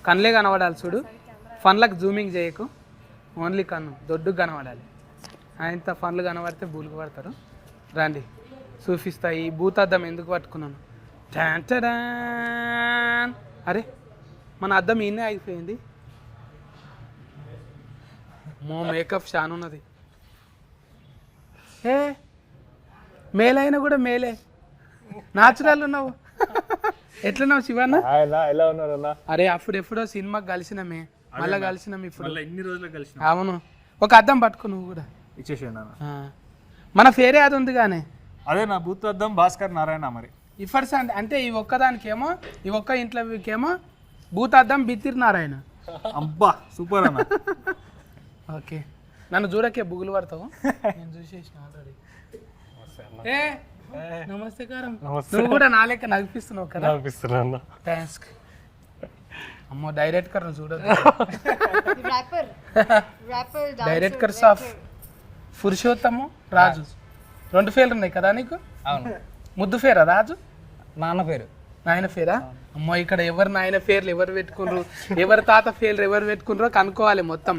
కన్లే కనబడాలి చూడు, ఫన్లకు జూమింగ్ చేయకు, ఓన్లీ కన్ను దొడ్డు కనబడాలి. ఆయనతో ఫన్లు కనబడితే బూలుకు పడతారు. రండి చూపిస్తా ఈ భూతాద్దం ఎందుకు పట్టుకున్నాను. అరే మన అద్దం ఈయనే అయిపోయింది. మేకప్ షాన్ ఉన్నది. ఏ మేలైనా కూడా మేలే, న్యాచురల్ ఉన్నావు. ఎట్లున్నావు శివన్న? ఎలా ఉన్నారన్నా? అరే అప్పుడు ఎప్పుడో సినిమాకి కలిసినామే, మళ్ళీ కలిసినాం ఇప్పుడు. ఎన్ని రోజులు కలిసిన? అవును, ఒక అద్దం పట్టుకో నువ్వు కూడా. ఇచ్చేసాను. మన ఫేరే అది ఉంది కానీ అదే నా బూత్ అద్దం భాస్కర్ నారాయణ. మరి ఇఫర్స్ అంటే ఈ ఒక్కదానికేమో, ఈ ఒక్క ఇంట్లోకేమో భూత అద్దం బిత్తిరి నారాయణ. అబ్బా సూపర్ అన్న. ఓకే, నన్ను చూడకే బుగులు పడతావు, నేను చూసేసిన ఆల్రెడీ. ఏ నమస్తేకారం. నువ్వు కూడా నా లెక్క నడిపిస్తున్నావు కదా? అనిపిస్తున్నా. థ్యాంక్స్. అమ్మో డైరెక్టర్ చూడదు. డైరెక్టర్ ఆఫ్ పురుషోత్తము రాజు. 2 పేర్లు ఉన్నాయి కదా నీకు? అవును. ముద్దు పేరా రాజు? నాన్న పేరు. నాయన పేరా? అమ్మో ఇక్కడ ఎవరు నాయన పేర్లు ఎవరు పెట్టుకున్నారు, ఎవరి తాత పేర్లు ఎవరు పెట్టుకున్నారో కనుక్కోవాలి మొత్తం.